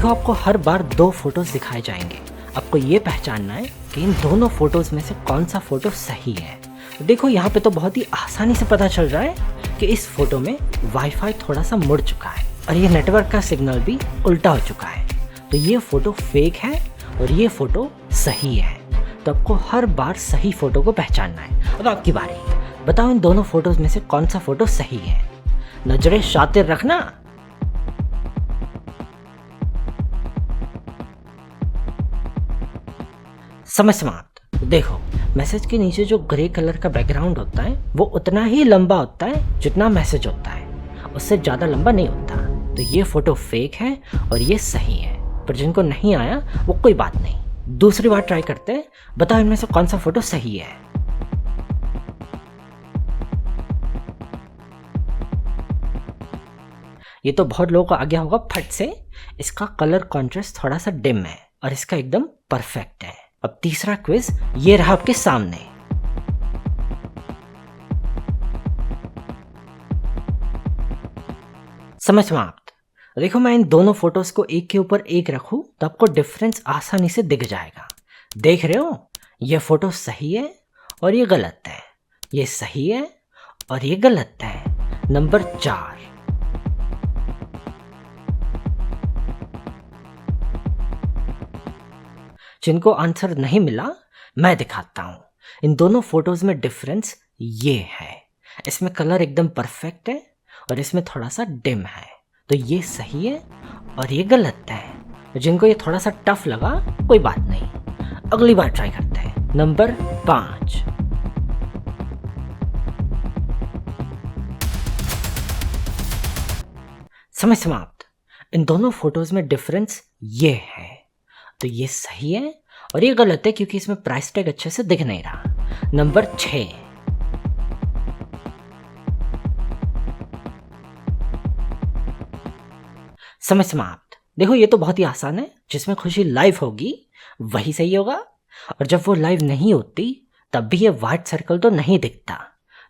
देखो आपको हर बार 2 फोटोज दिखाए जाएंगे। आपको ये पहचानना है कि इन दोनों फोटोज में से कौन सा फोटो सही है। देखो यहाँ पे तो बहुत ही आसानी से पता चल रहा है कि इस फोटो में वाईफाई थोड़ा सा मुड़ चुका है और ये नेटवर्क का सिग्नल भी उल्टा हो चुका है। तो ये फोटो फेक है और ये फोटो सही है। तो आपको हर बार सही फोटो को पहचानना है। अब आपकी बारी, बताओ इन दोनों फोटोज में से कौन सा फोटो सही है। नजरें शातिर रखना। समय समाप्त। देखो मैसेज के नीचे जो ग्रे कलर का बैकग्राउंड होता है वो उतना ही लंबा होता है जितना मैसेज होता है, उससे ज़्यादा लंबा नहीं होता। तो ये फोटो फेक है और ये सही है। पर जिनको नहीं आया वो कोई बात नहीं, दूसरी बार ट्राई करते हैं। बताओ इनमें से कौन सा फोटो सही है। ये तो बहुत लोगों को आ गया होगा फट से। इसका कलर कॉन्ट्रास्ट थोड़ा सा डिम है और इसका एकदम परफेक्ट है। अब तीसरा क्विज ये रहा आपके सामने। समय समाप्त। देखो मैं इन दोनों फोटोज को एक के ऊपर एक रखूं तो आपको डिफरेंस आसानी से दिख जाएगा। देख रहे हो, ये फोटो सही है और ये गलत है। ये सही है और ये गलत है। नंबर 4। जिनको आंसर नहीं मिला मैं दिखाता हूं। इन दोनों फोटोज में डिफरेंस ये है, इसमें कलर एकदम परफेक्ट है और इसमें थोड़ा सा डिम है। तो ये सही है और ये गलत है। जिनको ये थोड़ा सा टफ लगा कोई बात नहीं, अगली बार ट्राई करते हैं। नंबर 5। समय समाप्त। इन दोनों फोटोज में डिफरेंस ये है। तो ये सही है और ये गलत है क्योंकि इसमें प्राइस टैग अच्छे से दिख नहीं रहा। नंबर 6। समय समाप्त। देखो ये तो बहुत ही आसान है। जिसमें खुशी लाइव होगी वही सही होगा और जब वो लाइव नहीं होती तब भी ये व्हाइट सर्कल तो नहीं दिखता।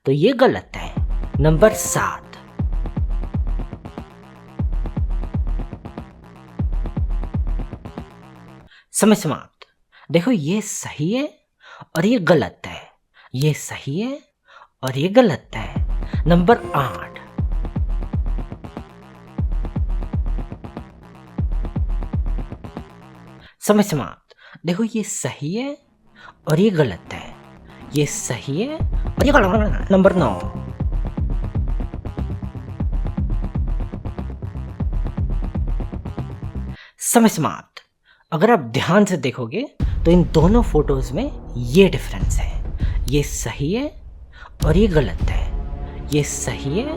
तो ये गलत है। नंबर 7। समय समाप्त। देखो ये सही है और ये गलत है। ये सही है और ये गलत है। नंबर 8। समय समाप्त। देखो ये सही है और ये गलत है। ये सही है और ये गलत है। नंबर 9। समय समाप्त। अगर आप ध्यान से देखोगे तो इन दोनों फोटोज में ये डिफरेंस है। ये सही है और ये गलत है। ये सही है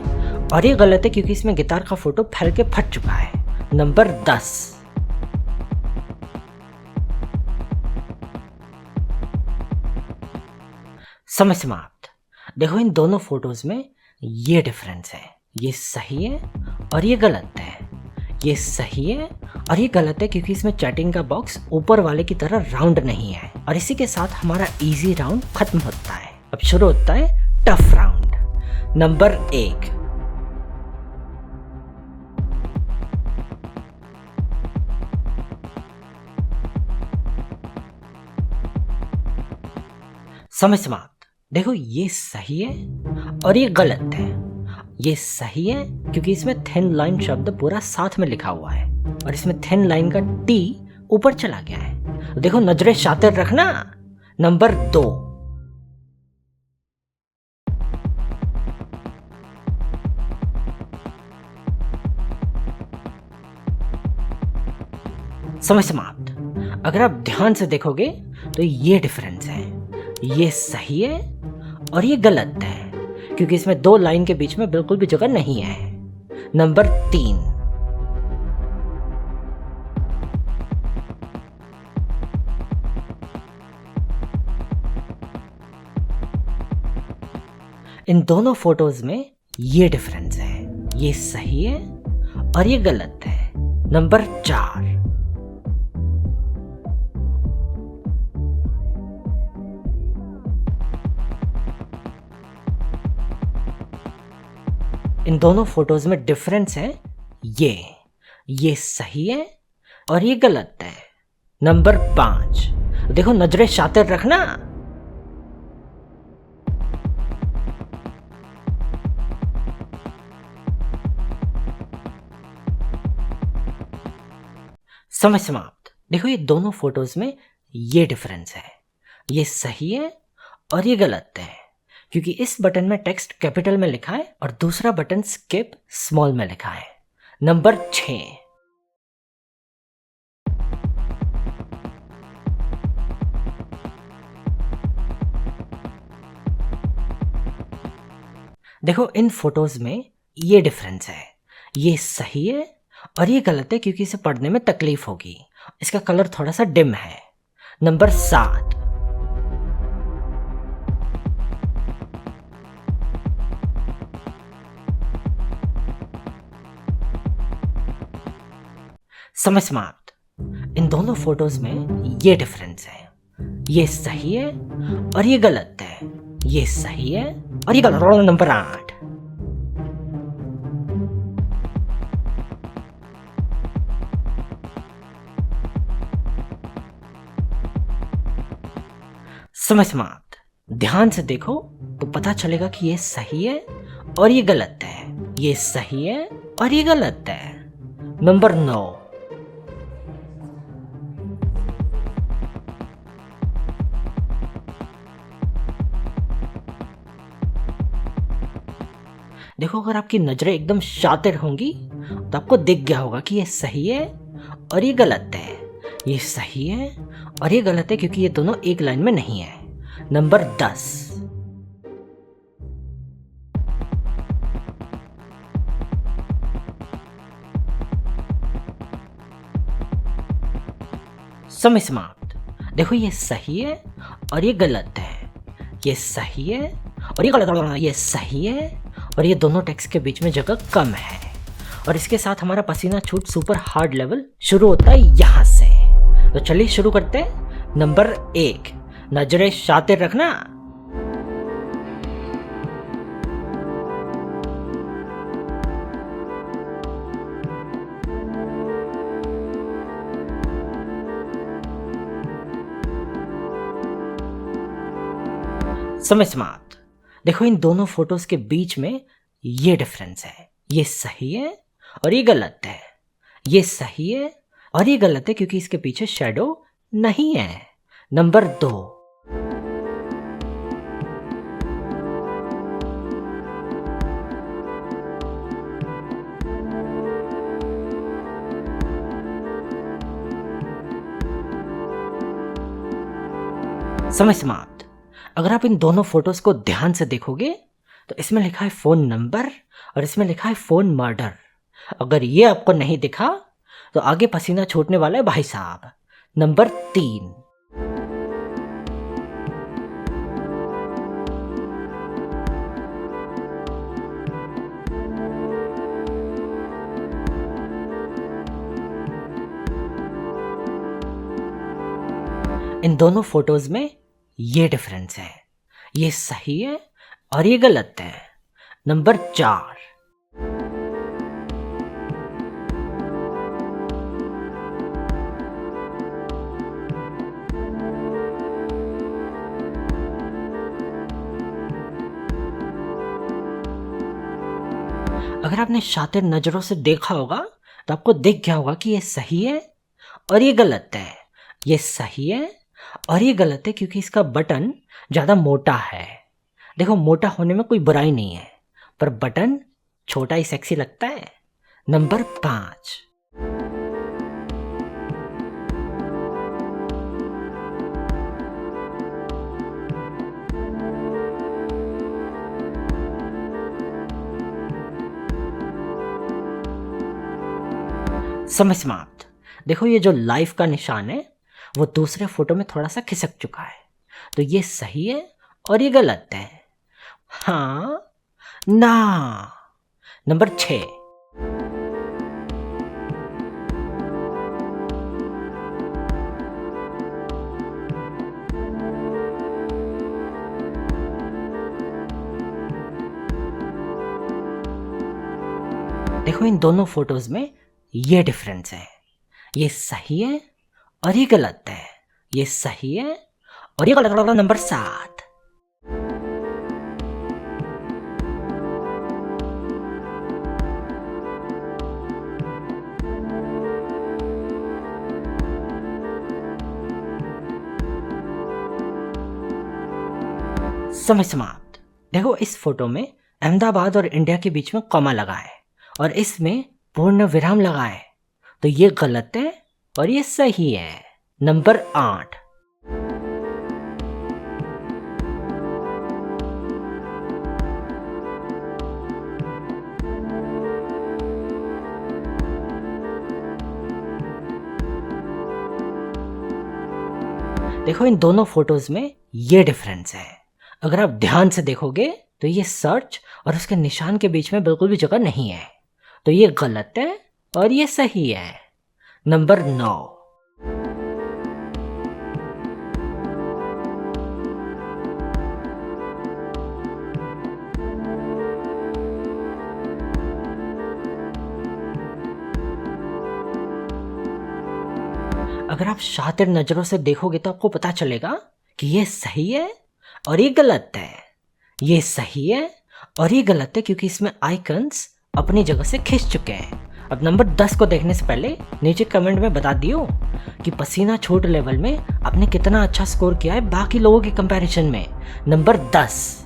और ये गलत है क्योंकि इसमें गिटार का फोटो फैल के फट चुका है। नंबर 10। समय समाप्त। देखो इन दोनों फोटोज में ये डिफरेंस है। ये सही है और ये गलत है। ये सही है और ये गलत है क्योंकि इसमें चैटिंग का बॉक्स ऊपर वाले की तरह राउंड नहीं है। और इसी के साथ हमारा इजी राउंड खत्म होता है। अब शुरू होता है टफ राउंड। नंबर 1। समय समाप्त। देखो ये सही है और ये गलत है। ये सही है क्योंकि इसमें थिन लाइन शब्द पूरा साथ में लिखा हुआ है और इसमें थिन लाइन का टी ऊपर चला गया है। देखो नजरें शातिर रखना। नंबर 2। समय समाप्त। अगर आप ध्यान से देखोगे तो ये डिफरेंस है। ये सही है और ये गलत है क्योंकि इसमें 2 लाइन के बीच में बिल्कुल भी जगह नहीं है। नंबर 3। इन दोनों फोटोज में ये डिफरेंस है। ये सही है और ये गलत है। नंबर 4। इन दोनों फोटोज में डिफरेंस है। ये सही है, और ये गलत है। नंबर 5, देखो नजरें शातिर रखना। समय समाप्त। देखो ये दोनों फोटोज में ये डिफरेंस है, ये सही है और ये गलत है, क्योंकि इस बटन में टेक्स्ट कैपिटल में लिखा है और दूसरा बटन स्किप स्मॉल में लिखा है। नंबर 6, देखो इन फोटोज में ये डिफरेंस है, ये सही है और ये गलत है, क्योंकि इसे पढ़ने में तकलीफ होगी। इसका कलर थोड़ा सा डिम है। नंबर 7, समय समाप्त। इन दोनों फोटोज में ये डिफरेंस है, ये सही है और ये गलत है, ये सही है और ये गलत। नंबर 8, समय समाप्त। ध्यान से देखो तो पता चलेगा कि ये सही है और ये गलत है, ये सही है और ये गलत है। नंबर 9, देखो अगर आपकी नजरें एकदम शातिर होंगी तो आपको दिख गया होगा कि ये सही है और ये गलत है, ये सही है और ये गलत है, क्योंकि ये दोनों एक लाइन में नहीं है। नंबर 10, समय समाप्त। देखो ये सही है और ये गलत है, ये सही है और ये गलत, ये सही है और ये दोनों टेक्स्ट के बीच में जगह कम है। और इसके साथ हमारा पसीना छूट सुपर हार्ड लेवल शुरू होता है यहां से। तो चलिए शुरू करते हैं। नंबर 1, नजरें शातिर रखना। समय समाप्त। देखो इन दोनों फोटोज के बीच में ये डिफरेंस है, ये सही है और ये गलत है, ये सही है और ये गलत है, क्योंकि इसके पीछे शैडो नहीं है। नंबर 2, समय समाप्त। अगर आप इन दोनों फोटोज को ध्यान से देखोगे तो इसमें लिखा है फोन नंबर और इसमें लिखा है फोन मर्डर। अगर ये आपको नहीं दिखा तो आगे पसीना छूटने वाला है भाई साहब। नंबर 3, इन दोनों फोटोज में ये डिफरेंस है, ये सही है और ये गलत है। नंबर 4, अगर आपने शातिर नजरों से देखा होगा तो आपको दिख गया होगा कि ये सही है और ये गलत है, ये सही है और ये गलत है, क्योंकि इसका बटन ज़्यादा मोटा है। देखो मोटा होने में कोई बुराई नहीं है, पर बटन छोटा ही सेक्सी लगता है। नंबर 5, समय समाप्त। देखो ये जो लाइफ का निशान है वो दूसरे फोटो में थोड़ा सा खिसक चुका है, तो ये सही है और ये गलत है। हाँ ना। नंबर 6, देखो इन दोनों फोटोज में ये डिफरेंस है, ये सही है और ये गलत है। ये सही है और ये गलत। नंबर 7। समय समाप्त। देखो इस फोटो में अहमदाबाद और इंडिया के बीच में कॉमा लगा है और इसमें पूर्ण विराम लगा है, तो ये गलत है और ये सही है। नंबर 8। देखो इन दोनों फोटोज में ये डिफरेंस है। अगर आप ध्यान से देखोगे तो ये सर्च और उसके निशान के बीच में बिल्कुल भी जगह नहीं है, तो ये गलत है और ये सही है। नंबर 9। अगर आप शातिर नजरों से देखोगे तो आपको पता चलेगा कि ये सही है और ये गलत है। ये सही है और ये गलत है क्योंकि इसमें आइकन्स अपनी जगह से खिंच चुके हैं। अब नंबर 10 को देखने से पहले नीचे कमेंट में बता दियो कि पसीना छूट लेवल में आपने कितना अच्छा स्कोर किया है बाकी लोगों के कंपैरिजन में। नंबर 10।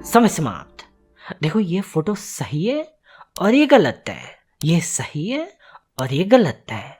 समय समाप्त। देखो ये फोटो सही है और ये गलत है। ये सही है और ये गलत है।